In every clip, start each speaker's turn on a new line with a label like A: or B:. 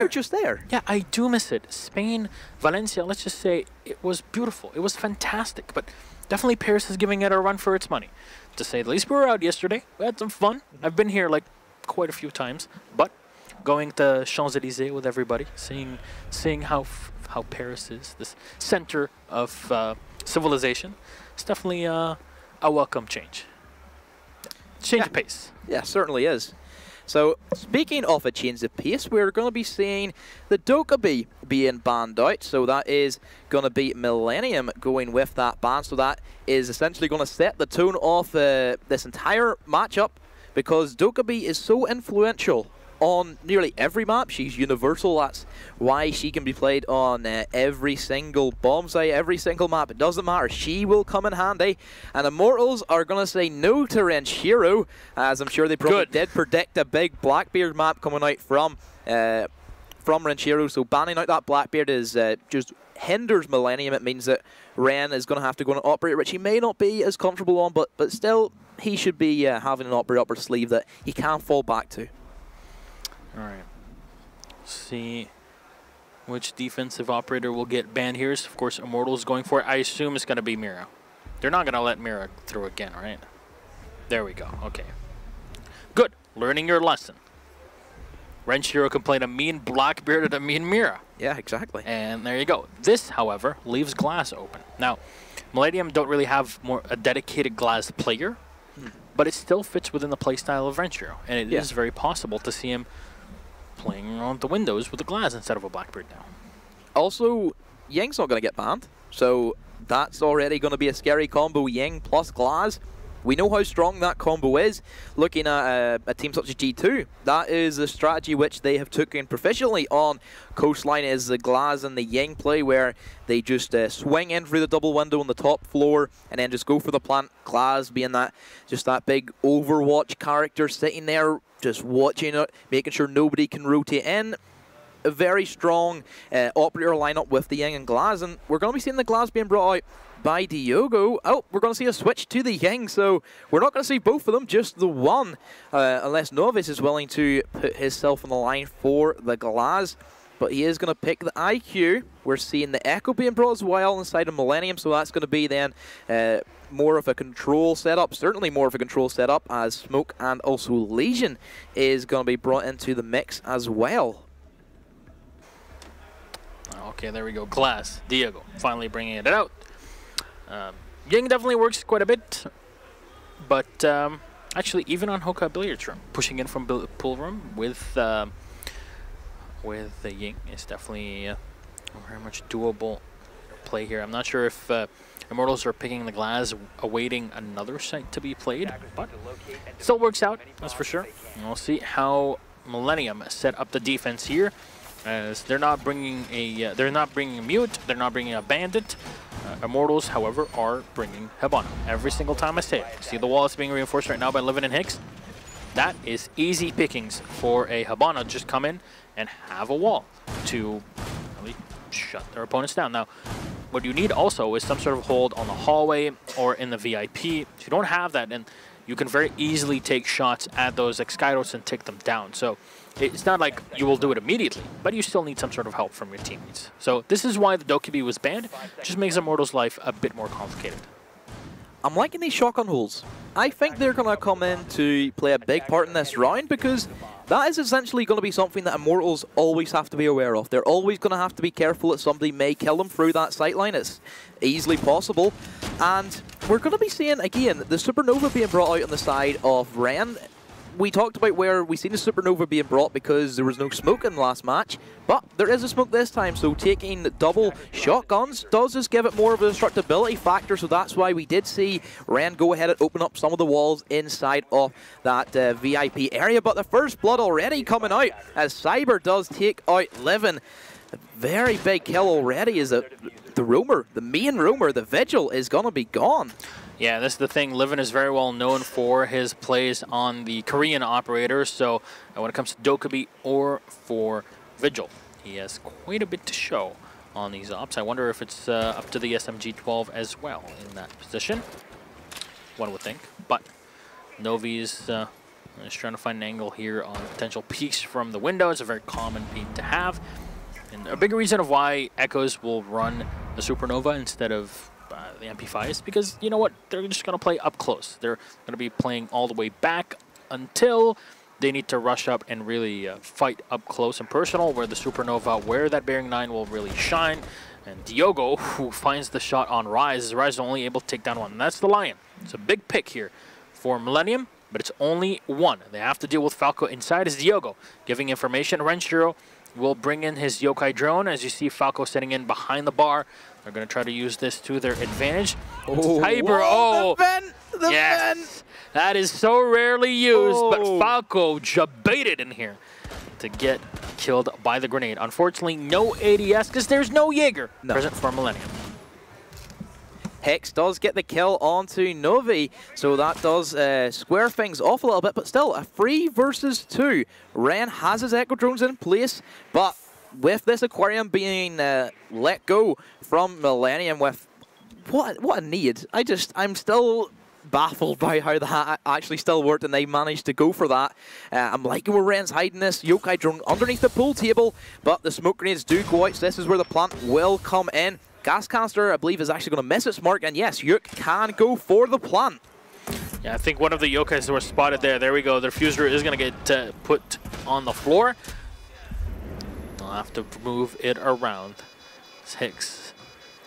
A: just there.
B: Yeah, I do miss it. Spain, Valencia, let's just say it was beautiful. It was fantastic, but definitely Paris is giving it a run for its money. To say the least, we were out yesterday. We had some fun. I've been here like quite a few times, but going to Champs-Élysées with everybody, seeing how Paris is, this center of civilization, it's definitely a welcome change. Change of pace.
A: Yeah, certainly is. So, speaking of a change of pace, we're going to be seeing the Dokkaebi being banned out. So that is going to be Millenium going with that ban. So that is essentially going to set the tone of this entire matchup, because Dokkaebi is so influential on nearly every map. She's universal. That's why she can be played on every single bomb site, every single map. It doesn't matter. She will come in handy. And Immortals are going to say no to Renshiro, as I'm sure they probably did predict a big Blackbeard map coming out from Renshiro. So banning out that Blackbeard is just hinders Millenium. It means that Ren is going to have to go on an operator, which he may not be as comfortable on, but still he should be having an operator up her sleeve that he can fall back to.
B: All right. See which defensive operator will get banned here. Of course, Immortals going for it. I assume it's going to be Mira. They're not going to let Mira through again, right? There we go. Okay. Good. Learning your lesson. Renshiro can play a mean Blackbeard and a mean Mira.
A: Yeah, exactly.
B: And there you go. This, however, leaves Glass open. Now, Millenium don't really have a dedicated Glass player, but it still fits within the playstyle of Renshiro. And it is very possible to see him playing around the windows with a Glass instead of a Blackbeard now.
A: Also, Ying's not going to get banned, so that's already going to be a scary combo, Ying plus Glass. We know how strong that combo is. Looking at a team such as G2, that is a strategy which they have taken proficiently on Coastline, is the Glass and the Ying play, where they just swing in through the double window on the top floor and then just go for the plant. Glass being that big Overwatch character sitting there, just watching it, making sure nobody can rotate in. A very strong operator lineup with the Ying and Glass, and we're going to be seeing the Glass being brought out by Diogo. Oh, we're going to see a switch to the Ying, so we're not going to see both of them, just the one, unless Novice is willing to put himself on the line for the Glass. But he is going to pick the IQ. We're seeing the Echo being brought as well inside of Millenium, so that's going to be then more of a control setup, certainly more of a control setup, as Smoke and also Legion is going to be brought into the mix as well.
B: Okay, there we go. Glass, Diego, finally bringing it out. Ying definitely works quite a bit, but actually even on Hoka Billiards Room, pushing in from pool room with the Ying is definitely very much doable play here. I'm not sure if Immortals are picking the Glass, awaiting another site to be played, but still works out, that's for sure. And we'll see how Millenium set up the defense here, as they're not bringing a mute, they're not bringing a bandit. Immortals, however, are bringing Hibana. Every single time I say it. See the wall is being reinforced right now by Livin and Hicks. That is easy pickings for a Hibana. Just come in and have a wall to really shut their opponents down. Now, what you need also is some sort of hold on the hallway or in the VIP. If you don't have that, then you can very easily take shots at those Excairos and take them down. So it's not like you will do it immediately, but you still need some sort of help from your teammates. So this is why the Dokkaebi was banned. Just makes Immortals' life a bit more complicated.
A: I'm liking these shotgun holes. I think they're going to come in to play a big part in this round, because that is essentially going to be something that Immortals always have to be aware of. They're always going to have to be careful that somebody may kill them through that sightline. It's easily possible. And we're going to be seeing, again, the Supernova being brought out on the side of Ren. We talked about where we seen the Supernova being brought because there was no smoke in the last match, but there is a smoke this time, so taking double shotguns does just give it more of a destructibility factor, so that's why we did see Ren go ahead and open up some of the walls inside of that VIP area. But the first blood already coming out as Cyber does take out Livin. A very big kill already, is the roamer, the main roamer, the Vigil, is going to be gone.
B: Yeah, this is the thing. Livin is very well known for his plays on the Korean operators, so when it comes to Dokkaebi or for Vigil, he has quite a bit to show on these ops. I wonder if it's up to the SMG-12 as well in that position. One would think, but Novi's Just trying to find an angle here on potential peaks from the window. It's a very common peak to have. And a big reason of why Echoes will run the Supernova instead of the MP5 is because, you know what, they're just going to play up close. They're going to be playing all the way back until they need to rush up and really fight up close and personal, where the Supernova, where that Bearing 9 will really shine. And Diogo, who finds the shot on Rise, Rise is only able to take down one. And that's the Lion. It's a big pick here for Millenium, but it's only one. They have to deal with Falco inside as Diogo giving information. Renshiro will bring in his Yokai drone. As you see Falco sitting in behind the bar. They're going to try to use this to their advantage.
A: Oh,
B: Tiber, oh,
A: the vent, the
B: yes.
A: vent.
B: That is so rarely used, but Falco jabaited in here to get killed by the grenade. Unfortunately, no ADS because there's no Jaeger present for Millenium.
A: Hex does get the kill onto Novi, so that does square things off a little bit, but still a 3 versus 2. Ren has his Echo drones in place, but with this Aquarium being let go from Millenium, with what a need. I'm still baffled by how that actually still worked and they managed to go for that. I'm liking where Ren's hiding this Yokai drone underneath the pool table, but the smoke grenades do go out, so this is where the plant will come in. Gas canister, I believe, is actually going to miss its mark, and yes, Yuk can go for the plant.
B: Yeah, I think one of the Yokais were spotted there. There we go. The Fuser is going to get put on the floor. They'll have to move it around. It's Hicks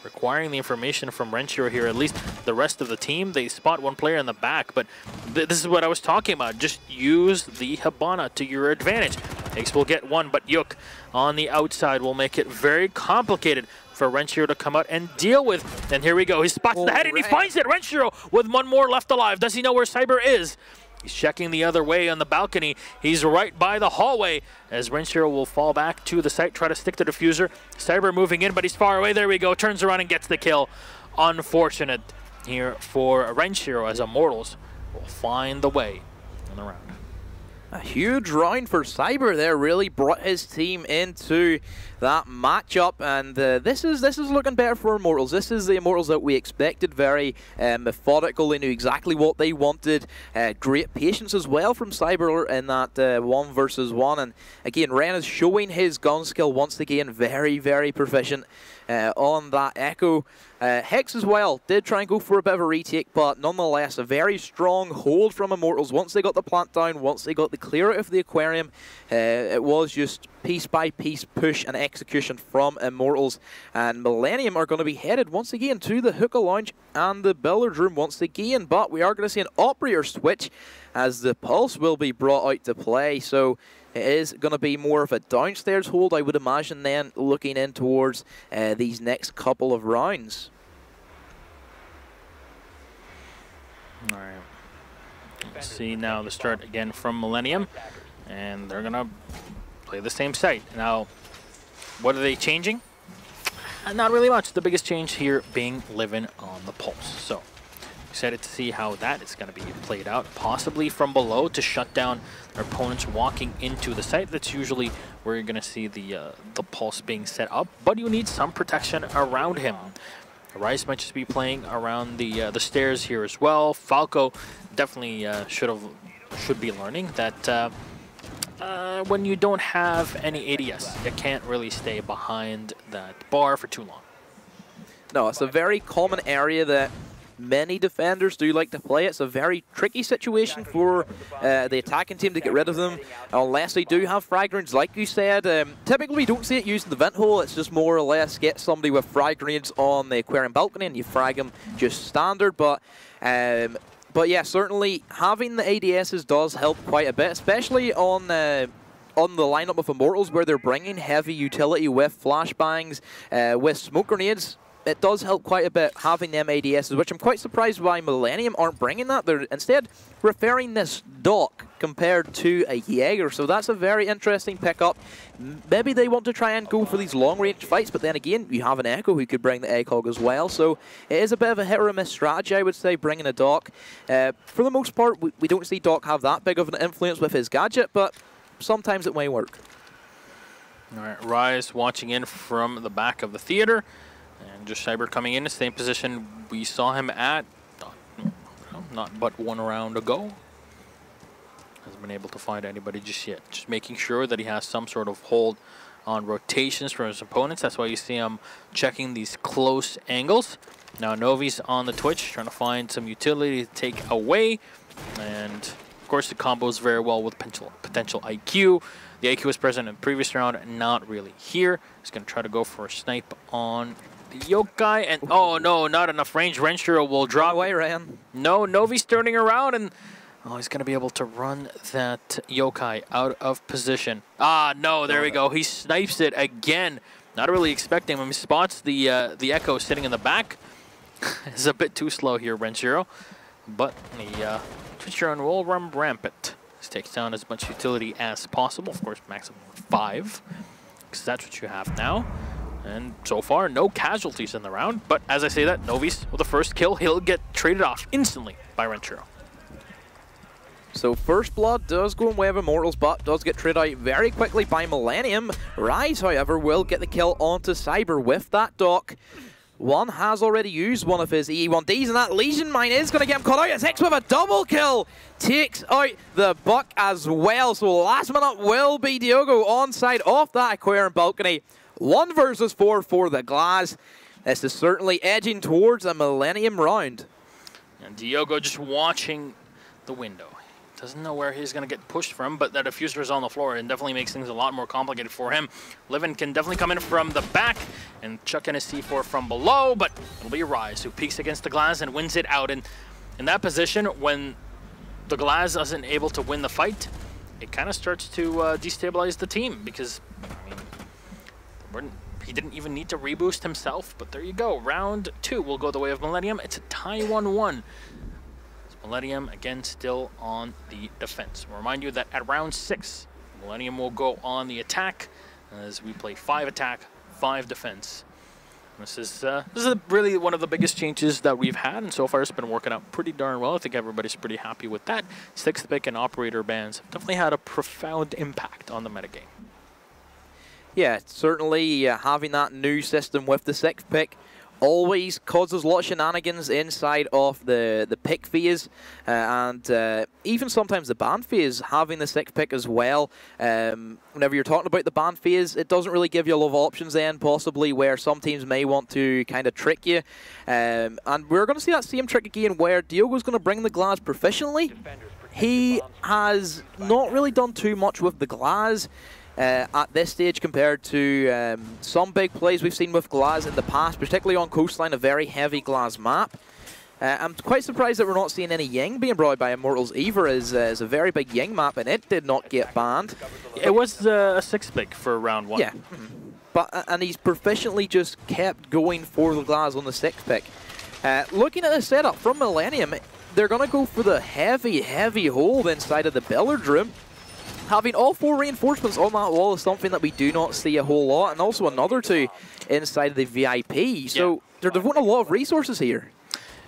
B: requiring the information from Renshiro here. At least the rest of the team, they spot one player in the back, but this is what I was talking about. Just use the Hibana to your advantage. Hicks will get one, but Yuk on the outside will make it very complicated for Renshiro to come out and deal with. And here we go. He spots the head and he finds it. Renshiro with one more left alive. Does he know where Cyber is? He's checking the other way on the balcony. He's right by the hallway as Renshiro will fall back to the site, try to stick the diffuser. Cyber moving in, but he's far away. There we go. Turns around and gets the kill. Unfortunate here for Renshiro as Immortals will find the way in the round.
A: A huge round for Cyber there, really brought his team into that matchup, and this is looking better for Immortals. This is the Immortals that we expected, very methodical. They knew exactly what they wanted. Great patience as well from Cyber in that 1 versus 1, and again, Ren is showing his gun skill once again, very, very proficient on that Echo. Hex as well did try and go for a bit of a retake, but nonetheless a very strong hold from Immortals. Once they got the plant down, once they got the clear out of the Aquarium, it was just piece by piece push and execution from Immortals, and Millenium are going to be headed once again to the hookah lounge and the billiard room once again, but we are going to see an operator switch as the pulse will be brought out to play, so it is going to be more of a downstairs hold, I would imagine, then looking in towards these next couple of rounds.
B: All right. Let's see now the start again from Millenium, and they're going to play the same site. Now, what are they changing? Not really much. The biggest change here being living on the pulse. So, excited to see how that is going to be played out, possibly from below to shut down their opponents walking into the site. That's usually where you're going to see the pulse being set up, but you need some protection around him. Rice might just be playing around the stairs here as well. Falco definitely should be learning that when you don't have any ADS, you can't really stay behind that bar for too long.
A: No, it's a very common area that many defenders do like to play. It's a very tricky situation for the attacking team to get rid of them, unless they do have frag grenades, like you said. Typically, we don't see it used in the vent hole. It's just more or less get somebody with frag grenades on the Aquarium balcony and you frag them just standard. But yeah, certainly having the ADSs does help quite a bit, especially on the lineup of Immortals where they're bringing heavy utility with flashbangs, with smoke grenades. It does help quite a bit having them ADSs, which I'm quite surprised why Millenium aren't bringing that. They're instead referring this Doc compared to a Jaeger, so that's a very interesting pickup. Maybe they want to try and go for these long-range fights, but then again, you have an Echo who could bring the Egg Hog as well, so it is a bit of a hit-or-miss strategy, I would say, bringing a Doc. For the most part, we don't see Doc have that big of an influence with his gadget, but sometimes it may work.
B: All right, Rise watching in from the back of the theater. And just Cyber coming in the same position we saw him at not but one round ago. hasn't been able to find anybody just yet. Just making sure that he has some sort of hold on rotations from his opponents. That's why you see him checking these close angles. Now Novi's on the twitch, trying to find some utility to take away. And of course the combos very well with potential IQ. The IQ was present in the previous round, not really here. He's going to try to go for a snipe on the yokai. And oh no, not enough range. Renshiro will drop.
A: Away, Ryan.
B: No, Novi's turning around and oh, he's going to be able to run that yokai out of position. Ah, no, there we go. He snipes it again. Not really expecting him. He spots the Echo sitting in the back. It's a bit too slow here, Renshiro. But the Twitch drone will run rampant. This takes down as much utility as possible. Of course, maximum 5, because that's what you have now. And so far, no casualties in the round. But as I say that, Novi's with the first kill, he'll get traded off instantly by Renshiro.
A: So first blood does go in way of Immortals, but does get traded out very quickly by Millenium. Rise, however, will get the kill onto Cyber with that dock. One has already used one of his EE1Ds, and that Legion Mine is going to get him caught out. It's Hicks with a double kill. Takes out the Buck as well. So last man up will be Diogo on side off that Aquarium balcony. 1 versus 4 for the Glass. This is certainly edging towards a Millenium round.
B: And Diogo just watching the window. Doesn't know where he's going to get pushed from, but that diffuser is on the floor and definitely makes things a lot more complicated for him. Livin can definitely come in from the back and chuck in a C4 from below, but it'll be Rise who peeks against the Glass and wins it out. And in that position, when the Glass isn't able to win the fight, it kind of starts to destabilize the team because, I mean, he didn't even need to reboost himself, but there you go. Round 2 will go the way of Millenium. It's a tie 1-1. Millenium, again, still on the defense. I'll remind you that at round 6, Millenium will go on the attack as we play 5 attack, 5 defense. This is really one of the biggest changes that we've had, and so far it's been working out pretty darn well. I think everybody's pretty happy with that. 6th pick and operator bans have definitely had a profound impact on the metagame.
A: Yeah, certainly having that new system with the 6th pick always causes a lot of shenanigans inside of the pick phase, and even sometimes the ban phase, having the 6th pick as well. Whenever you're talking about the ban phase, it doesn't really give you a lot of options then, possibly, where some teams may want to kind of trick you. And we're going to see that same trick again, where Diogo's going to bring the Glass proficiently. He has not really done too much with the Glass at this stage compared to some big plays we've seen with Glass in the past, particularly on Coastline, a very heavy Glass map. I'm quite surprised that we're not seeing any Ying being brought by Immortals either, as a very big Ying map, and it did not get banned.
B: It was a 6th pick for round 1.
A: Yeah, and he's proficiently just kept going for the Glass on the 6th pick. Looking at the setup from Millenium, they're going to go for the heavy hold inside of the Billiard Room. Having all 4 reinforcements on that wall is something that we do not see a whole lot, and also another 2 inside of the VIP. So they're devoting a lot of resources here.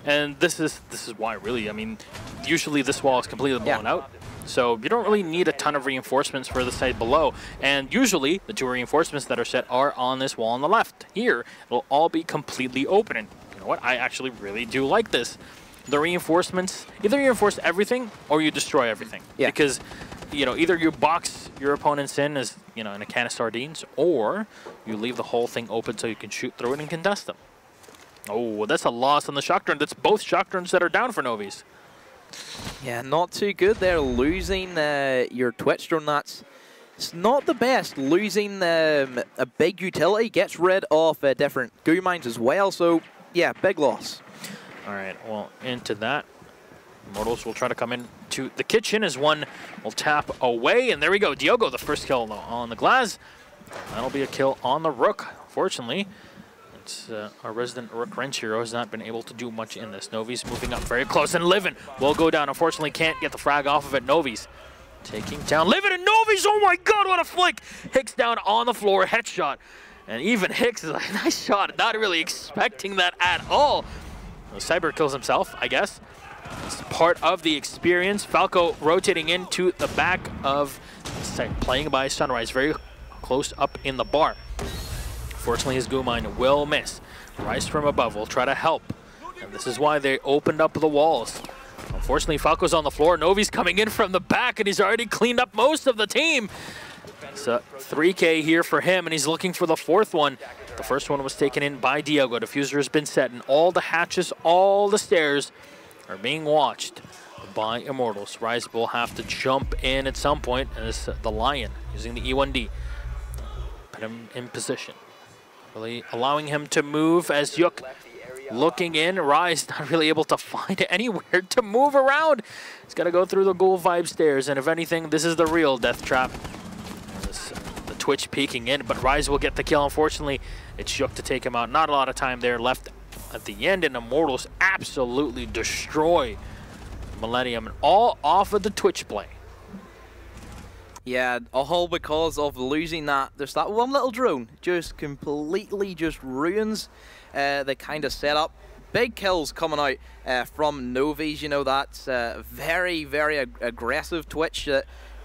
B: And this is why, really. I mean, usually this wall is completely blown out, so you don't really need a ton of reinforcements for the side below. And usually the 2 reinforcements that are set are on this wall on the left. Here, it'll all be completely open. And you know what? I actually really do like this. The reinforcements, either you reinforce everything or you destroy everything. Yeah. Because, you know, either you box your opponents in as, you know, in a can of sardines, or you leave the whole thing open so you can shoot through it and contest them. Oh, that's a loss on the shock drone. That's both shock drones that are down for Novi's.
A: Yeah, not too good there. Losing your Twitch drone, it's not the best. Losing a big utility gets rid of different goo mines as well. So, yeah, big loss.
B: All right, well, into that. Immortals will try to come in to the kitchen as one will tap away. And there we go. Diogo, the first kill on the Glass. That'll be a kill on the Rook, fortunately. It's our resident Rook Renshiro has not been able to do much in this. Novi's moving up very close, and Livin will go down. Unfortunately, can't get the frag off of it. Novi's taking down Livin, and Novi's, oh my god, what a flick! Hicks down on the floor, headshot. And even Hicks is like, nice shot. Not really expecting that at all. Well, Cyber kills himself, I guess. It's part of the experience. Falco rotating into the back of the site, playing by Sunrise, very close up in the bar. Fortunately, his goo mine will miss. Rise from above will try to help. And this is why they opened up the walls. Unfortunately, Falco's on the floor. Novi's coming in from the back, and he's already cleaned up most of the team. So 3K here for him, and he's looking for the fourth one. The first one was taken in by Diego. Diffuser has been set, and all the hatches, all the stairs are being watched by Immortals. Rise will have to jump in at some point, and it's the Lion using the E1D. Put him in position. Really allowing him to move as Yuk looking in. Rise not really able to find anywhere to move around. He's got to go through the Ghoul Vibe stairs, and if anything, this is the real death trap. The Twitch peeking in, but Rise will get the kill. Unfortunately, it's Yuk to take him out. Not a lot of time there left at the end, and Immortals absolutely destroy Millenium, and all off of the Twitch play.
A: Yeah, all because of losing that. There's that one little drone just completely just ruins the kind of setup. Big kills coming out from Novi's. You know, that's very, very aggressive Twitch.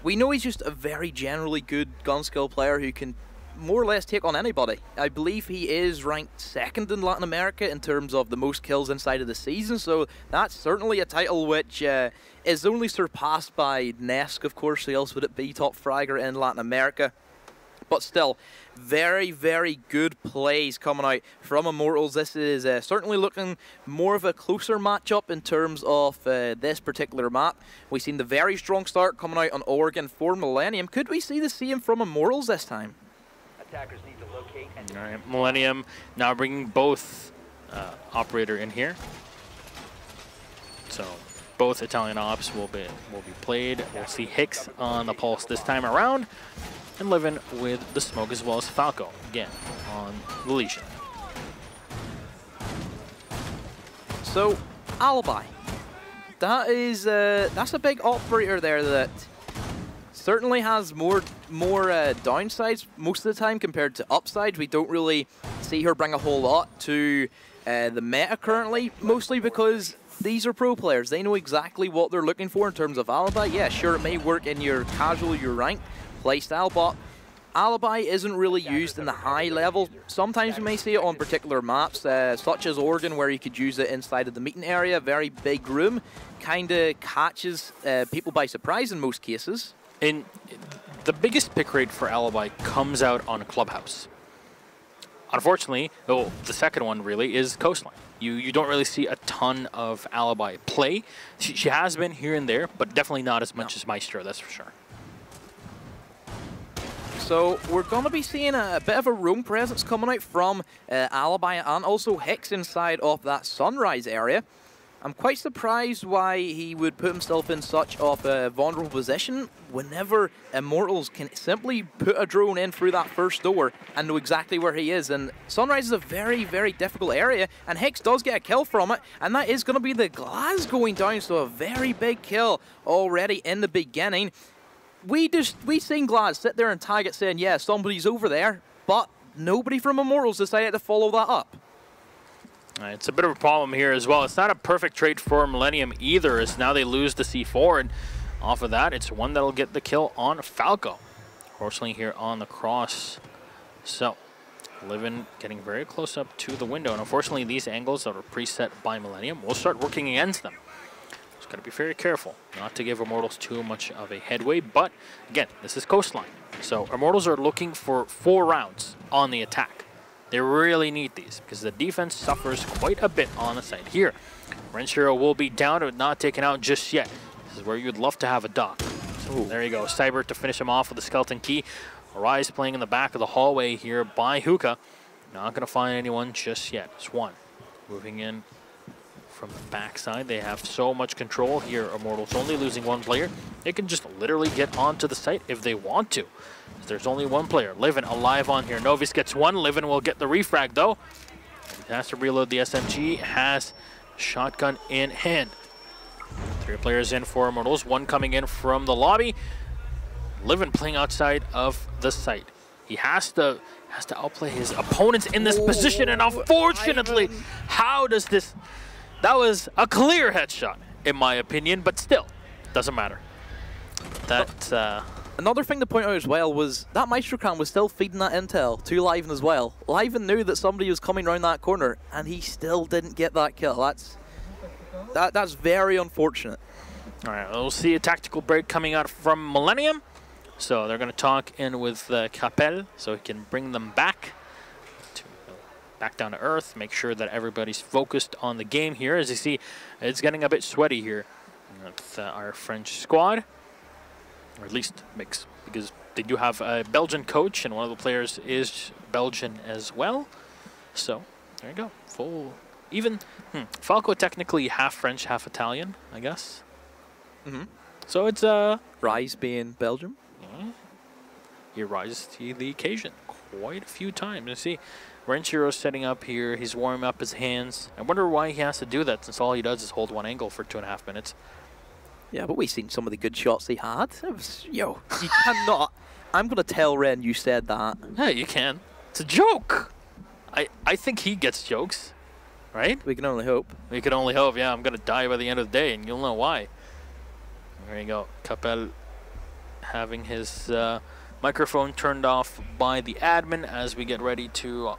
A: We know he's just a very generally good gun skill player who can more or less take on anybody. I believe he is ranked second in Latin America in terms of the most kills inside of the season, so that's certainly a title which is only surpassed by Nesk, of course. Who else would it be? Top fragger in Latin America. But still, very, very good plays coming out from Immortals. This is certainly looking more of a closer matchup in terms of this particular map. We've seen the very strong start coming out on Oregon for Millenium. Could we see the same from Immortals this time?
C: Attackers need to locate and
B: All right, Millenium now bringing both operator in here. So both Italian ops will be played. We'll see Hicks on the pulse this time around, and Livin with the smoke, as well as Falco again on the Legion.
A: So Alibi, that is that's a big operator there that certainly has more downsides most of the time compared to upsides. We don't really see her bring a whole lot to the meta currently, mostly because these are pro players. They know exactly what they're looking for in terms of Alibi. Yeah, sure, it may work in your casual, your ranked playstyle, but Alibi isn't really used in the high level. Sometimes you may see it on particular maps, such as Oregon, where you could use it inside of the meeting area. Very big room, kind of catches people by surprise in most cases.
B: And the biggest pick rate for Alibi comes out on Clubhouse. Unfortunately, the second one really is Coastline. You don't really see a ton of Alibi play. She has been here and there, but definitely not as much as Maestro, that's for sure.
A: So we're going to be seeing a bit of a roam presence coming out from Alibi and also Hicks inside of that Sunrise area. I'm quite surprised why he would put himself in such of a vulnerable position whenever Immortals can simply put a drone in through that first door and know exactly where he is. And Sunrise is a very, very difficult area, and Hicks does get a kill from it, and that is going to be the glass going down, so a very big kill already in the beginning. We seen Glass sit there and tag it saying, yeah, somebody's over there, but nobody from Immortals decided to follow that up.
B: It's a bit of a problem here as well. It's not a perfect trade for Millenium either, as now they lose the C4, and off of that, it's one that'll get the kill on Falco. Unfortunately here on the cross. So, Livin getting very close up to the window, and unfortunately these angles that are preset by Millenium will start working against them. Just got to be very careful not to give Immortals too much of a headway, but again, this is Coastline. So Immortals are looking for 4 rounds on the attack. They really need these because the defense suffers quite a bit on the side here. Renshiro will be down but not taken out just yet. This is where you'd love to have a dock. So there you go, Cyber to finish him off with the skeleton key. Arise playing in the back of the hallway here by Hookah. Not going to find anyone just yet. It's one. Moving in from the backside. They have so much control here. Immortals only losing 1 player. They can just literally get onto the site if they want to. There's only 1 player. Livin alive on here. Novice gets 1. Livin will get the refrag though. He has to reload the SMG. Has shotgun in hand. 3 players in for Immortals. 1 coming in from the lobby. Livin playing outside of the site. He has to outplay his opponents in this position, and unfortunately, how does this... That was a clear headshot, in my opinion, but still, doesn't matter. That...
A: Another thing to point out as well was that Maestro Cam was still feeding that intel to Liven as well. Liven knew that somebody was coming around that corner, and he still didn't get that kill. That's very unfortunate.
B: All right, we'll see a tactical break coming out from Millenium. So they're going to talk in with Capel so he can bring them back down to earth, make sure that everybody's focused on the game here. As you see, it's getting a bit sweaty here with our French squad, or at least mix, because they do have a Belgian coach and one of the players is Belgian as well. So there you go, full even. Falco technically half French, half Italian, I guess. So it's
A: Rise being Belgium.
B: He rises to the occasion quite a few times. You see, Renchiro's setting up here. He's warming up his hands. I wonder why he has to do that, since all he does is hold one angle for 2.5 minutes.
A: Yeah, but we've seen some of the good shots he had. It was, yo, you cannot. I'm going to tell Ren you said that.
B: Yeah, you can. It's a joke. I think he gets jokes, right?
A: We can only hope.
B: We can only hope, yeah. I'm going to die by the end of the day, and you'll know why. There you go. Capel having his microphone turned off by the admin as we get ready to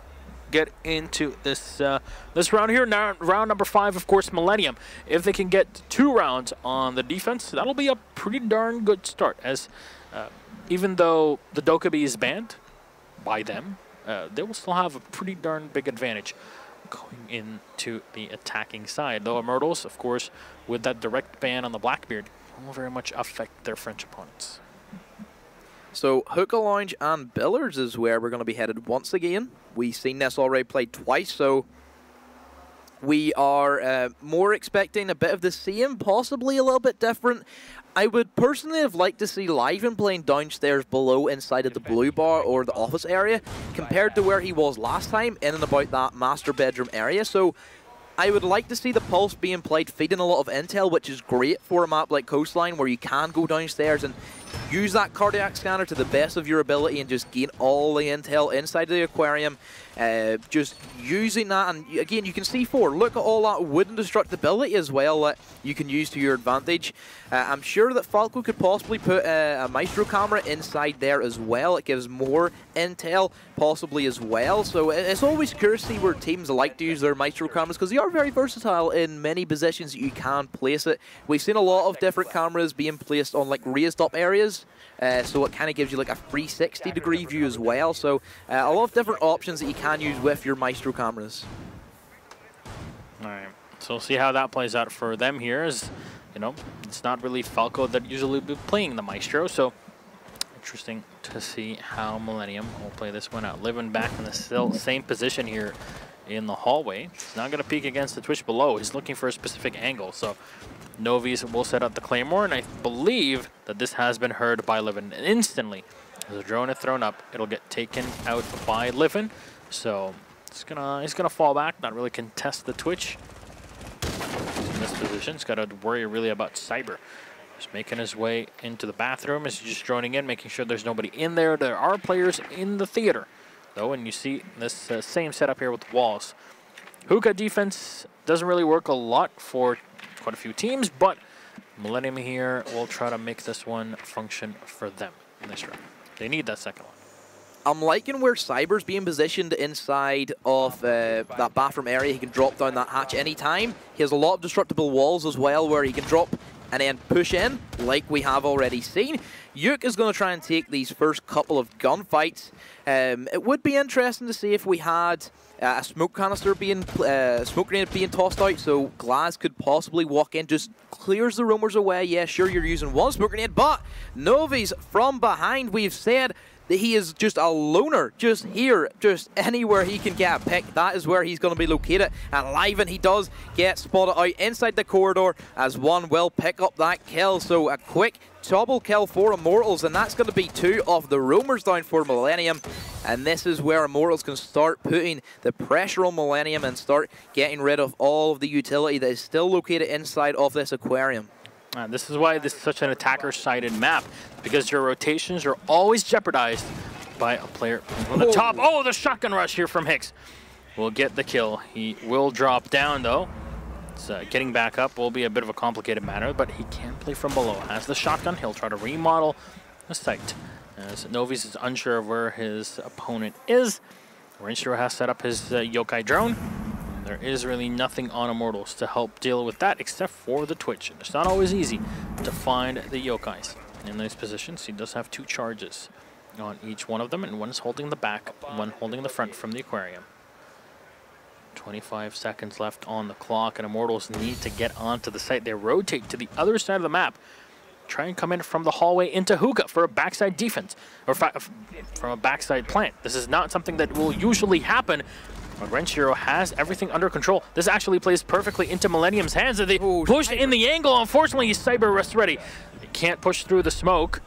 B: get into this this round here. Now, round number 5, of course, Millenium. If they can get 2 rounds on the defense, that'll be a pretty darn good start. As even though the Dokkaebi is banned by them, they will still have a pretty darn big advantage going into the attacking side. Though Immortals, of course, with that direct ban on the Blackbeard, will very much affect their French opponents.
A: So Hookah Lounge and Billards is where we're going to be headed once again. We've seen this already played twice, so we are more expecting a bit of the same, possibly a little bit different. I would personally have liked to see Liven playing downstairs below inside of the blue bar or the office area compared to where he was last time in and about that master bedroom area. So I would like to see the Pulse being played, feeding a lot of intel, which is great for a map like Coastline where you can go downstairs and use that cardiac scanner to the best of your ability and just gain all the intel inside the aquarium. Just using that, and again, you can see look at all that wood indestructibility as well that you can use to your advantage. I'm sure that Falco could possibly put a Maestro camera inside there as well. It gives more intel possibly as well. So it's always curious to see where teams like to use their Maestro cameras, because they are very versatile in many positions that you can place it. We've seen a lot of different cameras being placed on like raised up areas. So it kind of gives you like a 360-degree view as well. So a lot of different options that you can use with your Maestro cameras.
B: All right, so we'll see how that plays out for them here. As you know, it's not really Falco that usually be playing the Maestro, so interesting to see how Millenium will play this one out. Living back in the same position here in the hallway. He's not going to peek against the Twitch below. He's looking for a specific angle. So Novi's will set up the Claymore, and I believe that this has been heard by Livin. And instantly, as the drone is thrown up, it'll get taken out by Livin. So he's gonna fall back, not really contest the Twitch. He's in this position. He's got to worry really about Cyber. Just making his way into the bathroom as he's just droning in, making sure there's nobody in there. There are players in the theater, though, and you see this same setup here with the walls. Hookah defense doesn't really work a lot for quite a few teams, but Millenium here will try to make this one function for them in this round. They need that second one.
A: I'm liking where Cyber's being positioned inside of that bathroom area. He can drop down that hatch anytime. He has a lot of destructible walls as well where he can drop and then push in, like we have already seen. Yuk is going to try and take these first couple of gunfights. It would be interesting to see if we had a smoke canister being, smoke grenade being tossed out, so Glass could possibly walk in, just clears the rumors away. Yeah, sure, you're using one smoke grenade, but Novi's from behind. We've said that he is just a loner, just here, just anywhere he can get a pick, that is where he's going to be located. And Liven, he does get spotted out inside the corridor as one will pick up that kill. So a quick double kill for Immortals, and that's going to be 2 of the roamers down for Millenium. And this is where Immortals can start putting the pressure on Millenium and start getting rid of all of the utility that is still located inside of this aquarium.
B: This is why this is such an attacker-sided map, because your rotations are always jeopardized by a player on the top. Oh, the shotgun rush here from Hicks will get the kill. He will drop down, though. So getting back up will be a bit of a complicated matter, but he can play from below. Has the shotgun, he'll try to remodel the site. As Novi's is unsure of where his opponent is. Renshiro has set up his yokai drone. There is really nothing on Immortals to help deal with that except for the Twitch. And it's not always easy to find the Yokais in these positions. He does have 2 charges on each one of them, and one is holding the back, one holding the front from the aquarium. 25 seconds left on the clock, and Immortals need to get onto the site. They rotate to the other side of the map, try and come in from the hallway into hookah for a backside defense, or from a backside plant. This is not something that will usually happen. But Renshiro has everything under control. This actually plays perfectly into Millenium's hands. They push in the angle. Unfortunately, he's cyber rest ready. He can't push through the smoke.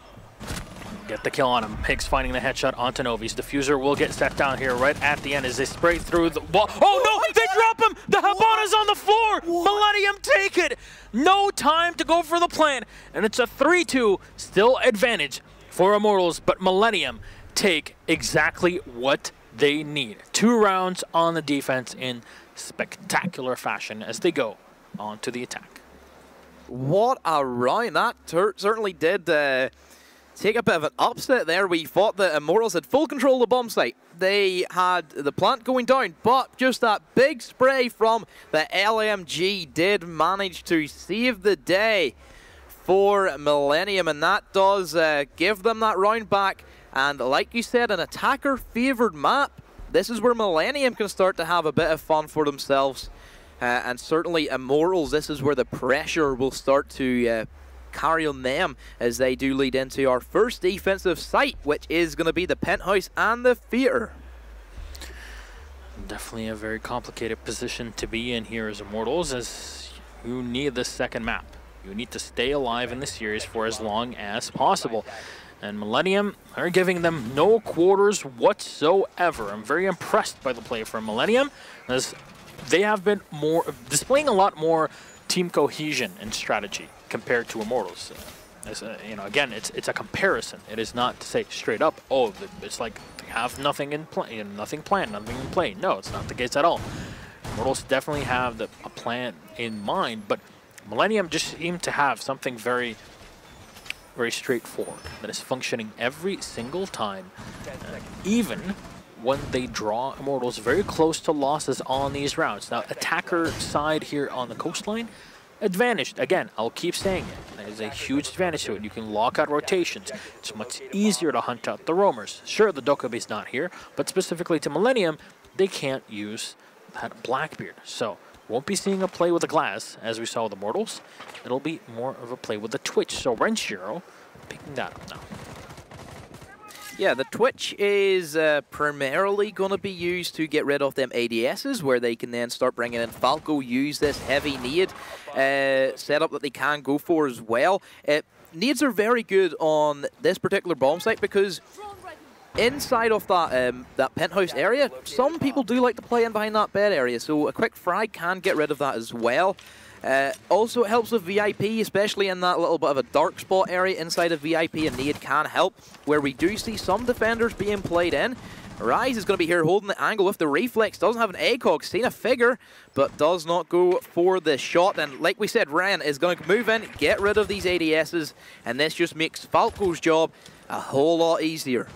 B: Get the kill on him. Higgs finding the headshot onto Novi's. Diffuser will get set down here right at the end as they spray through the wall. Oh no! They drop him! The Habana's on the floor! Millenium take it! No time to go for the plant. And it's a 3-2. Still advantage for Immortals, but Millenium take exactly what they need. 2 rounds on the defense in spectacular fashion as they go on to the attack.
A: What a round. That certainly did take a bit of an upset there. We thought that Immortals had full control of the bomb site. They had the plant going down, but just that big spray from the LMG did manage to save the day for Millenium, and that does give them that round back. And like you said, an attacker-favoured map. This is where Millenium can start to have a bit of fun for themselves. And certainly Immortals, this is where the pressure will start to carry on them as they do lead into our first defensive site, which is going to be the penthouse and the theater.
B: Definitely a very complicated position to be in here as Immortals, as you need the second map. You need to stay alive in the series for as long as possible. And Millenium are giving them no quarters whatsoever. I'm very impressed by the play from Millenium, as they have been displaying a lot more team cohesion and strategy compared to Immortals. You know, again, it's a comparison. It is not to say straight up, oh, it's like they have nothing in play, nothing planned, nothing in play. No, it's not the case at all. Immortals definitely have a plan in mind, but Millenium just seem to have something very straightforward that is functioning every single time, even when they draw Immortals very close to losses on these rounds. Now, attacker side here on the coastline, advantaged. Again, I'll keep saying it. There's a huge advantage to it. You can lock out rotations. It's much easier to hunt out the roamers. Sure, the Dokube's not here, but specifically to Millenium, they can't use that Blackbeard. So, won't be seeing a play with the glass, as we saw with Immortals. It'll be more of a play with the Twitch. So Renshiro picking that up now.
A: Yeah, the Twitch is primarily going to be used to get rid of them ADSs, where they can then start bringing in Falco, use this heavy nade setup that they can go for as well. Nades are very good on this particular bomb site because inside of that penthouse area, some people do like to play in behind that bed area, so a quick frag can get rid of that as well. Also, it helps with VIP, especially in that little bit of a dark spot area inside of VIP, and Nade can help, where we do see some defenders being played in. Rise is going to be here holding the angle with the reflex, doesn't have an ACOG, seen a figure, but does not go for the shot. And like we said, Ren is going to move in, get rid of these ADSs, and this just makes Falco's job a whole lot easier.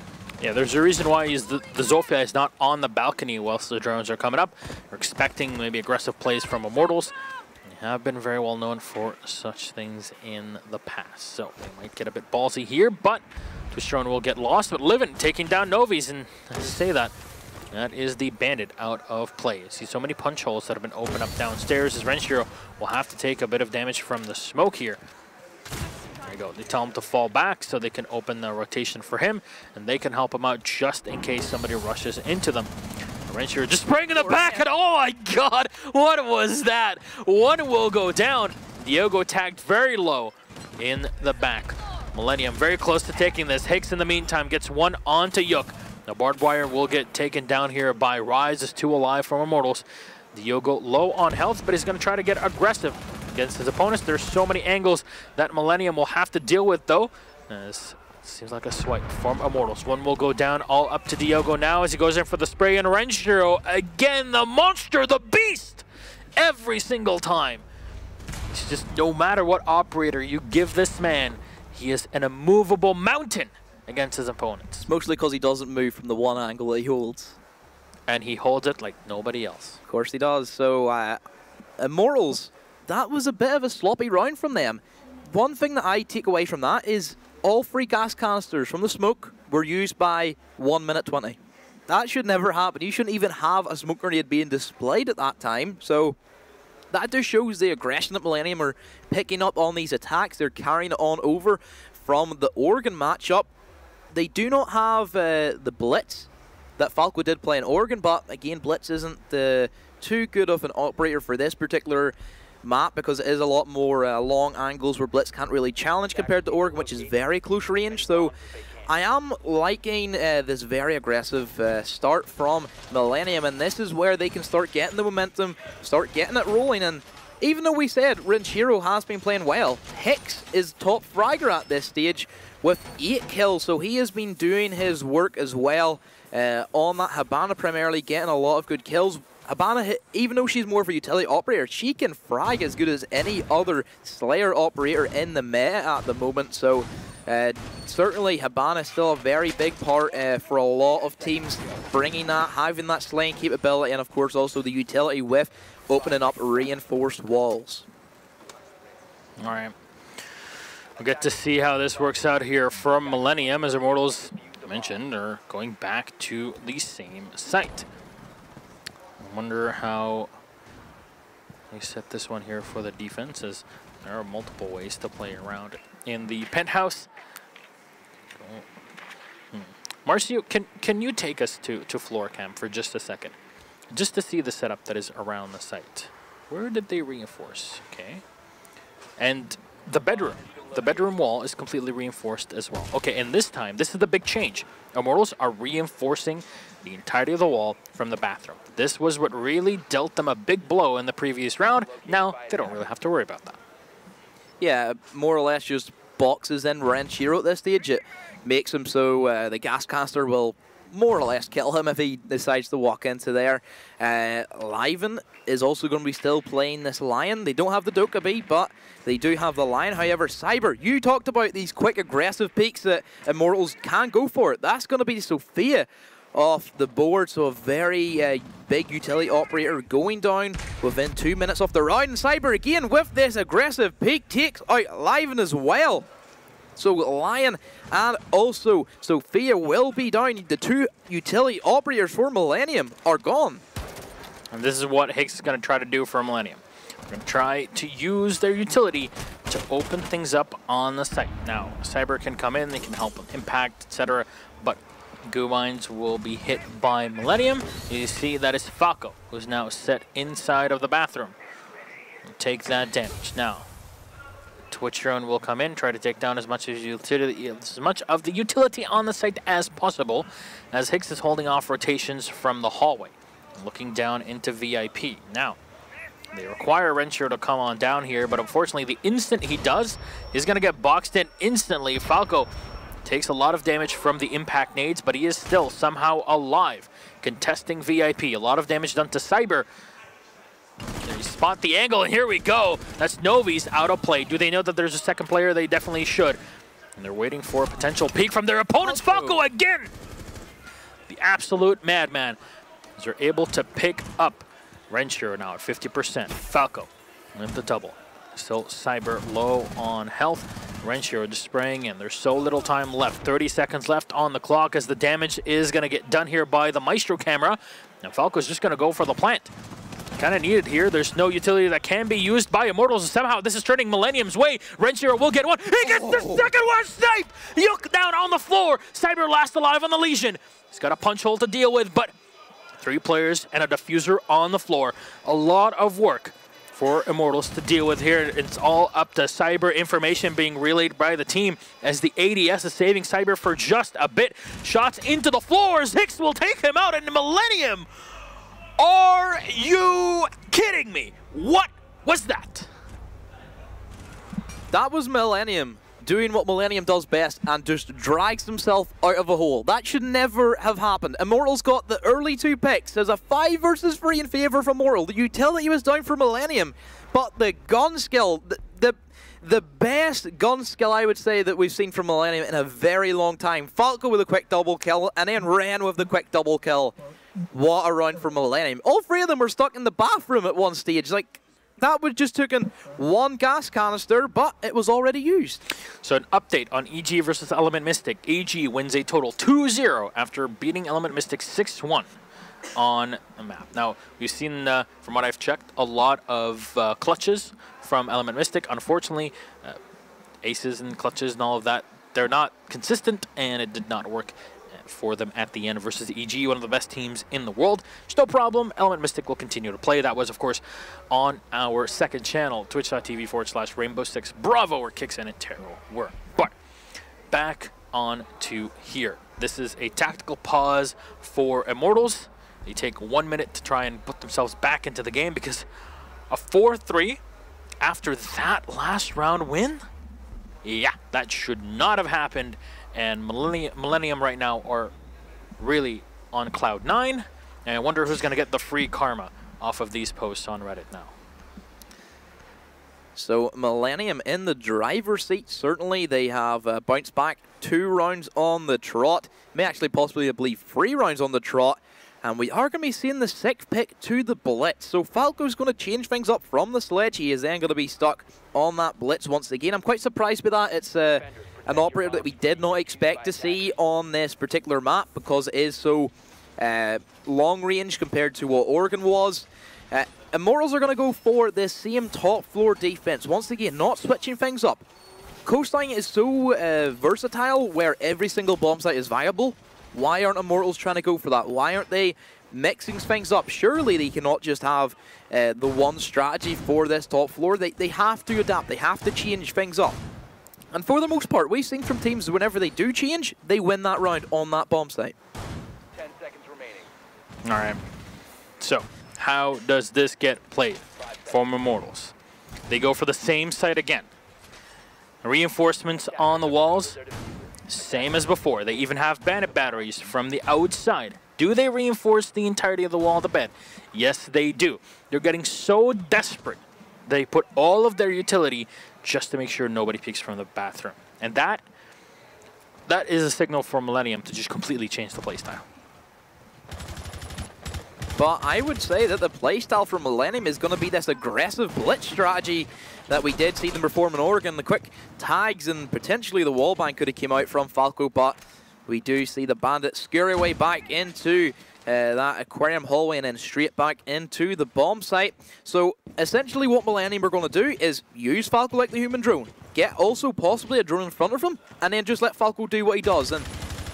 B: Yeah, there's a reason why the Zofia is not on the balcony whilst the drones are coming up. We're expecting maybe aggressive plays from Immortals. They have been very well known for such things in the past. So they might get a bit ballsy here, but Twitch drone will get lost. But Livin taking down Novi's, and I say that is the Bandit out of play. You see so many punch holes that have been opened up downstairs as Renshiro will have to take a bit of damage from the smoke here. There you go. They tell him to fall back so they can open the rotation for him, and they can help him out just in case somebody rushes into them. Renshiro just spraying in the back, and oh my god, what was that? One will go down. Diogo tagged very low in the back. Millenium very close to taking this. Higgs in the meantime gets one onto Yuk. The barbed wire will get taken down here by Rise. Is 2 alive from Immortals. Diogo low on health, but he's going to try to get aggressive against his opponents. There's so many angles that Millenium will have to deal with, though. As seems like a swipe from Immortals. One will go down, all up to Diogo now as he goes in for the spray, and Renshiro, again, the monster, the beast, every single time. It's just no matter what operator you give this man, he is an immovable mountain against his opponents.
A: It's mostly because he doesn't move from the one angle that he holds.
B: And he holds it like nobody else.
A: Of course he does. So, Immortals, that was a bit of a sloppy round from them. One thing that I take away from that is all 3 gas canisters from the smoke were used by 1 minute 20. That should never happen. You shouldn't even have a smoke grenade being displayed at that time. So that just shows the aggression that Millenium are picking up on these attacks. They're carrying it on over from the Oregon matchup. They do not have the Blitz that Falco did play in Oregon, but again, Blitz isn't too good of an operator for this particular map because it is a lot more long angles where Blitz can't really challenge compared to Oregon, which is very close range. So I am liking this very aggressive start from Millenium, and this is where they can start getting the momentum, start getting it rolling. And even though we said Renchiro has been playing well, Hicks is top fragger at this stage with 8 kills, so he has been doing his work as well on that Habana, primarily getting a lot of good kills. Habana, even though she's more of a utility operator, she can frag as good as any other Slayer operator in the meta at the moment. So certainly Habana is still a very big part for a lot of teams, bringing that, having that slaying capability, and of course also the utility with opening up reinforced walls.
B: All right. We'll get to see how this works out here from Millenium, as Immortals mentioned are going back to the same site. I wonder how they set this one here for the defense, as there are multiple ways to play around in the penthouse. Marcio, can you take us to floor cam for just a second, just to see the setup that is around the site? Where did they reinforce? Okay, and the bedroom. The bedroom wall is completely reinforced as well. Okay, and this time, this is the big change. Immortals are reinforcing the entirety of the wall from the bathroom. This was what really dealt them a big blow in the previous round. Now, they don't really have to worry about that.
A: Yeah, more or less just boxes in Renchiro at this stage. It makes him so the gas caster will more or less kill him if he decides to walk into there. Liven is also going to be still playing this Lion. They don't have the Dokkaebi, but they do have the Lion. However, Cyber, you talked about these quick aggressive peaks that Immortals can go for. That's going to be Sophia off the board, so a very big utility operator going down within 2 minutes of the round. And Cyber again with this aggressive peak takes out Liven as well. So Lion and also Sophia will be down. The 2 utility operators for Millenium are gone.
B: And this is what Hicks is going to try to do for Millenium. We're going to try to use their utility to open things up on the site. Now, Cyber can come in, they can help with impact, etc. But Goo Mines will be hit by Millenium. You see that is Falco, who's now set inside of the bathroom. We'll take that damage. Now, Twitch drone will come in, try to take down as much of the utility on the site as possible, as Hicks is holding off rotations from the hallway, looking down into VIP. Now, they require Renchiro to come on down here, but unfortunately, the instant he does, he's going to get boxed in instantly. Falco takes a lot of damage from the impact nades, but he is still somehow alive, contesting VIP. A lot of damage done to Cyber. They spot the angle, and here we go. That's Novi's out of play. Do they know that there's a second player? They definitely should. And they're waiting for a potential peek from their opponents. Falco again! The absolute madman. As they're able to pick up Renchiro now at 50%. Falco with the double. Still Cyber low on health. Renchiro just spraying in. There's so little time left. 30 seconds left on the clock as the damage is going to get done here by the Maestro camera. And Falco's just going to go for the plant. Kind of needed here. There's no utility that can be used by Immortals. Somehow this is turning Millenium's way. Renchiro will get one. He gets the second one. Snipe! Yoke down on the floor. Cyber last alive on the Legion. He's got a punch hole to deal with, but 3 players and a diffuser on the floor. A lot of work for Immortals to deal with here. It's all up to Cyber. Information being relayed by the team as the ADS is saving Cyber for just a bit. Shots into the floors. Hicks will take him out, and Millenium. Are you kidding me? What was that?
A: That was Millenium doing what Millenium does best and just drags himself out of a hole. That should never have happened. Immortals got the early 2 picks. There's a 5 versus 3 in favor of Immortal. The utility was down for Millenium, but the gun skill, the best gun skill I would say that we've seen from Millenium in a very long time. Falco with a quick double kill, and then Ren with the quick double kill. What a round for Millenium. All three of them were stuck in the bathroom at one stage. Like, that would just took in one gas canister, but it was already used.
B: So an update on EG versus Element Mystic. EG wins a total 2-0 after beating Element Mystic 6-1 on the map. Now, we've seen, from what I've checked, a lot of clutches from Element Mystic. Unfortunately, aces and clutches and all of that, they're not consistent, and it did not work for them at the end versus EG, one of the best teams in the world. It's no problem. Element Mystic will continue to play. That was, of course, on our second channel, twitch.tv/Rainbow6 Bravo, where Kicks and Intero were. But back on to here. This is a tactical pause for Immortals. They take 1 minute to try and put themselves back into the game because a 4-3 after that last round win? Yeah, that should not have happened. And Millenium right now are really on cloud 9. And I wonder who's going to get the free karma off of these posts on Reddit now.
A: So Millenium in the driver's seat. Certainly they have bounced back 2 rounds on the trot. May actually possibly, I believe, 3 rounds on the trot. And we are going to be seeing the 6th pick to the Blitz. So Falco's going to change things up from the sledge. He is then going to be stuck on that Blitz once again. I'm quite surprised with that. It's an operator that we did not expect to see on this particular map because it is so long range compared to what Oregon was. Immortals are going to go for the same top floor defense. Once again, not switching things up. Coastline is so versatile where every single bomb site is viable. Why aren't Immortals trying to go for that? Why aren't they mixing things up? Surely they cannot just have the one strategy for this top floor. They have to adapt. They have to change things up. And for the most part, we've seen from teams whenever they do change, they win that round on that bomb site.
C: 10 seconds remaining.
B: All right. So, how does this get played for Immortals? They go for the same site again. Reinforcements on the walls, same as before. They even have bandit batteries from the outside. Do they reinforce the entirety of the wall of the bed? Yes, they do. They're getting so desperate, they put all of their utility just to make sure nobody peeks from the bathroom. And that is a signal for Millenium to just completely change the playstyle.
A: But I would say that the playstyle for Millenium is going to be this aggressive blitz strategy that we did see them perform in Oregon. The quick tags and potentially the wallbang could have came out from Falco, but we do see the bandit scurry away back into that aquarium hallway and then straight back into the bomb site. So essentially what Millenium are going to do is use Falco like the human drone, get also possibly a drone in front of him, and then just let Falco do what he does. And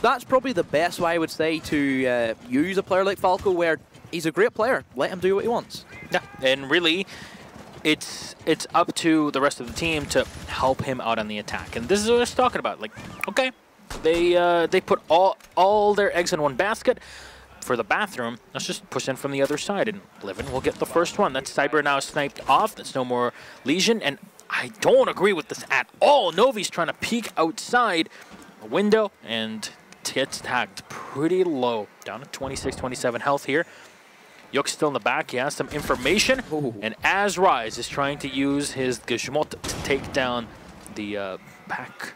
A: that's probably the best way I would say to use a player like Falco, where he's a great player. Let him do what he wants.
B: Yeah, and really, it's up to the rest of the team to help him out on the attack. And this is what I was talking about. Like, okay, they put all their eggs in one basket. For the bathroom, let's just push in from the other side, and Livin will get the first one. That's Cyber now sniped off. That's no more Legion, and I don't agree with this at all. Novi's trying to peek outside a window and gets tagged pretty low. Down to 26, 27 health here. Yook's still in the back. He has some information.
A: Ooh. And
B: Azrise is trying to use his Geshmot to take down the back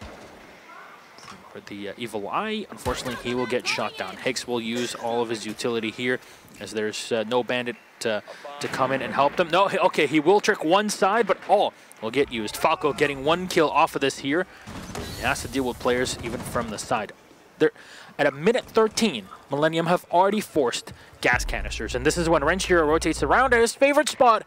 B: for the Evil Eye. Unfortunately, he will get shot down. Hicks will use all of his utility here as there's no bandit to come in and help them. No, okay, he will trick one side, but all will get used. Falco getting 1 kill off of this here. He has to deal with players even from the side. They're at a minute 13, Millenium have already forced gas canisters, and this is when Renshiro rotates around at his favorite spot,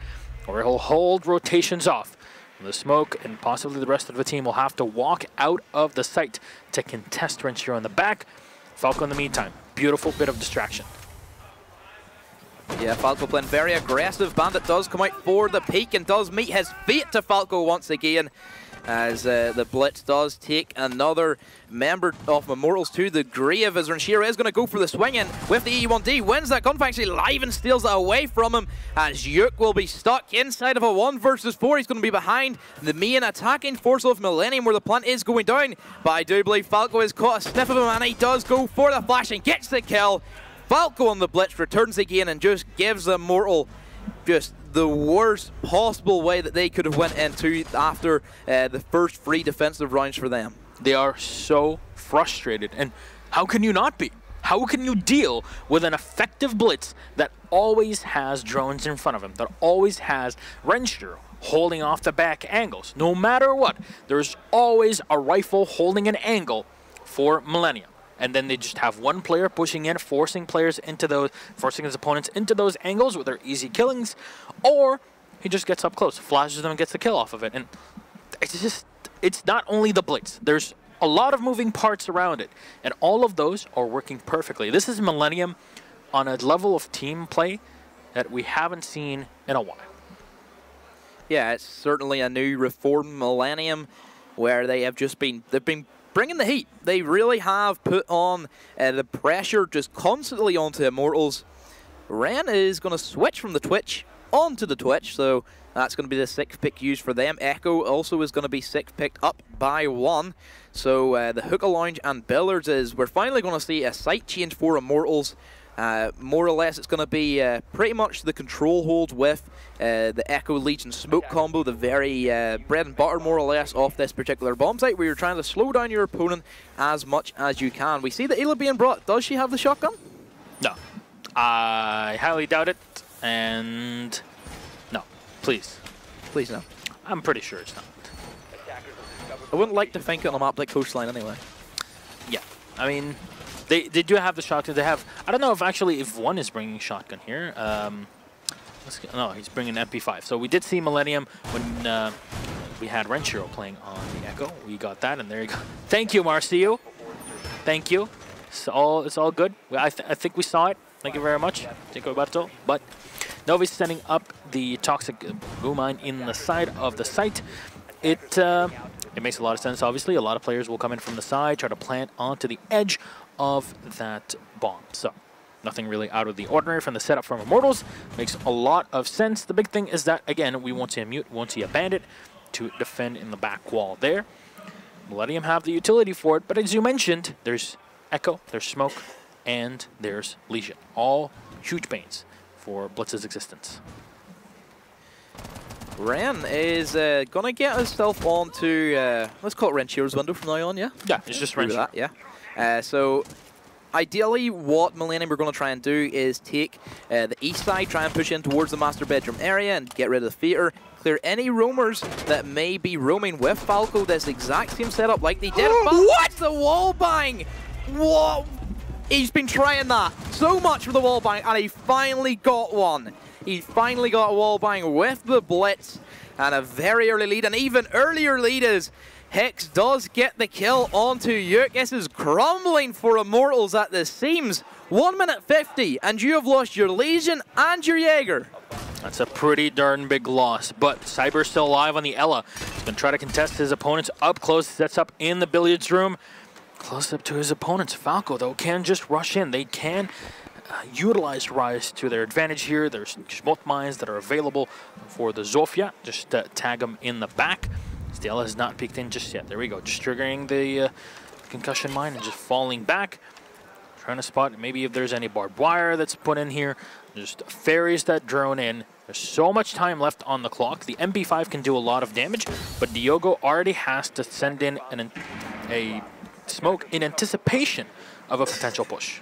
B: where he'll hold rotations off. The smoke and possibly the rest of the team will have to walk out of the site to contest Renshiro in the back. Falco in the meantime, beautiful bit of distraction.
A: Yeah, Falco playing very aggressive. Bandit does come out for the peak and does meet his fate to Falco once again, as the Blitz does take another member of Immortals to the grave, as Renshiro is going to go for the swing in with the E1D, wins that gunfight, actually live and steals it away from him, as Yook will be stuck inside of a 1 versus 4. He's going to be behind the main attacking force of Millenium, where the plant is going down, but I do believe Falco has caught a sniff of him, and he does go for the flash and gets the kill. Falco on the Blitz returns again and just gives Immortal just the worst possible way that they could have went into after the first 3 defensive rounds for them.
B: They are so frustrated, and how can you not be? How can you deal with an effective blitz that always has drones in front of him, that always has Rensher holding off the back angles? No matter what, there's always a rifle holding an angle for Millenium. And then they just have one player pushing in, forcing his opponents into those angles with their easy killings, or he just gets up close, flashes them, and gets the kill off of it. And it's not only the blitz. There's a lot of moving parts around it, and all of those are working perfectly. This is Millenium on a level of team play that we haven't seen in a while.
A: Yeah, it's certainly a new reformed Millenium where they've been bringing the heat. They really have put on the pressure just constantly onto Immortals. Ren is going to switch from the Twitch onto the Twitch, so that's going to be the 6th pick used for them. Echo also is going to be 6th picked up by 1. So the Hookah Lounge and Billards we're finally going to see a site change for Immortals. More or less, it's going to be pretty much the control hold with the Echo Legion smoke combo, the very bread and butter, more or less, off this particular bomb site, where you're trying to slow down your opponent as much as you can. We see the Ayla being brought. Does she have the shotgun?
B: No. I highly doubt it, and no. Please.
A: Please no.
B: I'm pretty sure it's not.
A: I wouldn't like to think it on a map like Coastline anyway.
B: Yeah. I mean, they do have the shotgun. They have, I don't know if one is bringing shotgun here. No, he's bringing MP5. So we did see Millenium when we had Renshiro playing on the Echo. We got that, and there you go. Thank you, Marcio. Thank you. It's all good. I think we saw it. Thank you very much. But Novi's setting up the toxic boom mine in the side of the site. It makes a lot of sense, obviously. A lot of players will come in from the side, try to plant onto the edge of that bomb. So, nothing really out of the ordinary from the setup from Immortals. Makes a lot of sense. The big thing is that, again, we won't see a mute, won't see a bandit to defend in the back wall there. Millenium have the utility for it, but as you mentioned, there's Echo, there's Smoke, and there's Legion. All huge banes for Blitz's existence.
A: Ren is going to get herself onto, let's call it Renshiro's window from now on, yeah?
B: Yeah, it's just Renshiro.
A: Yeah. So, ideally, what Millenium are going to try and do is take the east side, try and push in towards the master bedroom area and get rid of the theater, clear any roamers that may be roaming with Falco. This exact same setup like they did. What? The wall bang! What? He's been trying that so much for the wall bang, and he finally got one. He finally got a wall bang with the blitz and a very early lead, and even earlier lead is Hex does get the kill onto Yuk. This is crumbling for Immortals at the seams. 1 minute 50, and you have lost your Legion and your Jaeger.
B: That's a pretty darn big loss, but Cyber's still alive on the Ella. He's going to try to contest his opponents up close, sets up in the billiards room. Close up to his opponents. Falco, though, can just rush in. They can utilize Rise to their advantage here. There's smoke mines that are available for the Zofia. Just tag them in the back. Stella has not peeked in just yet. There we go. Just triggering the concussion mine and just falling back. Trying to spot maybe if there's any barbed wire that's put in here. Just ferries that drone in. There's so much time left on the clock. The MP5 can do a lot of damage, but Diogo already has to send in a smoke in anticipation of a potential push.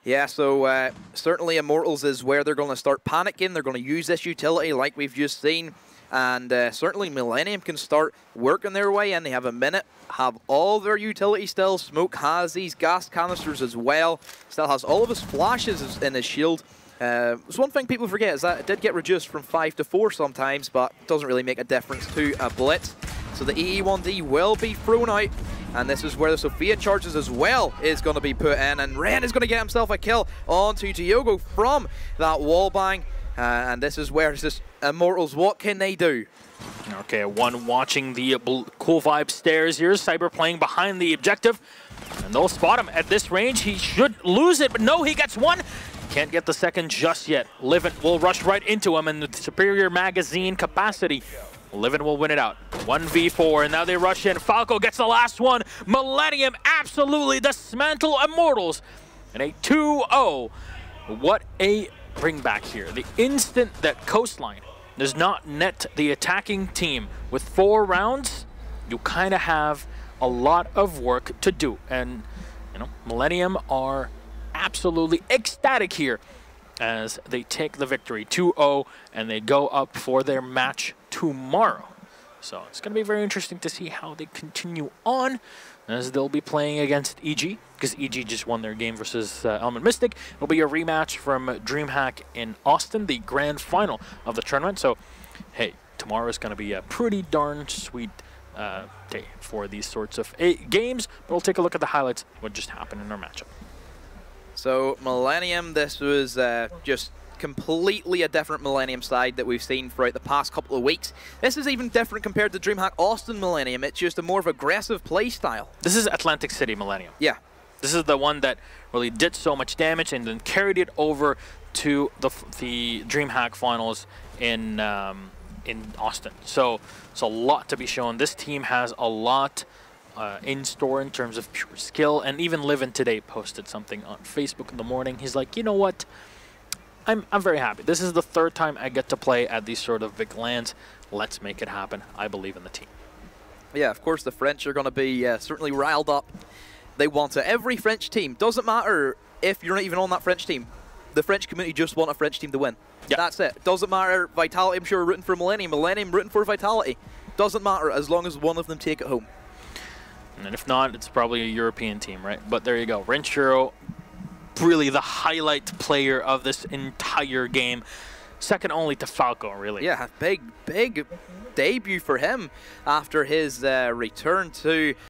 A: Yeah, so certainly Immortals is where they're going to start panicking. They're going to use this utility like we've just seen. And certainly Millenium can start working their way in. They have a minute, have all their utility still. Smoke has these gas canisters as well. Still has all of his flashes in his shield. There's one thing people forget is that it did get reduced from 5 to 4 sometimes, but it doesn't really make a difference to a blitz. So the EE1D will be thrown out. And this is where the Sophia charges as well is going to be put in. And Ren is going to get himself a kill onto Diogo from that wall bang. And this is where it's just Immortals, what can they do?
B: Okay, one watching the cool vibe stairs here. Cyber playing behind the objective. And they'll spot him at this range. He should lose it, but no, he gets one. Can't get the second just yet. Livin will rush right into him, and with superior magazine capacity, Livin will win it out. 1v4, and now they rush in. Falco gets the last one. Millenium absolutely dismantle Immortals. And a 2-0. What a bring back here. The instant that Coastline does not net the attacking team with 4 rounds, you kind of have a lot of work to do. And you know, Millenium are absolutely ecstatic here as they take the victory 2-0 and they go up for their match tomorrow. So it's going to be very interesting to see how they continue on, as they'll be playing against EG, because EG just won their game versus Element Mystic. It'll be a rematch from DreamHack in Austin, the grand final of the tournament. So, hey, tomorrow is going to be a pretty darn sweet day for these sorts of games. But we'll take a look at the highlights, what just happened in our matchup.
A: So, Millenium, this was just completely a different Millenium side that we've seen throughout the past couple of weeks. This is even different compared to DreamHack Austin Millenium. It's just a more of aggressive play style.
B: This is Atlantic City Millenium.
A: Yeah.
B: This is the one that really did so much damage and then carried it over to the DreamHack finals in Austin. So it's a lot to be shown. This team has a lot in store in terms of pure skill, and even Livin today posted something on Facebook in the morning. He's like, you know what? I'm very happy. This is the third time I get to play at these sort of big lands. Let's make it happen. I believe in the team.
A: Yeah, of course the French are going to be certainly riled up. They want it. Every French team, doesn't matter if you're not even on that French team, the French community just want a French team to win. Yep. That's it. Doesn't matter. Vitality, I'm sure, rooting for Millenium. Millenium rooting for Vitality. Doesn't matter as long as one of them take it home.
B: And if not, it's probably a European team, right? But there you go. Renshiro, really the highlight player of this entire game. Second only to Falco, really.
A: Yeah, big debut for him after his return to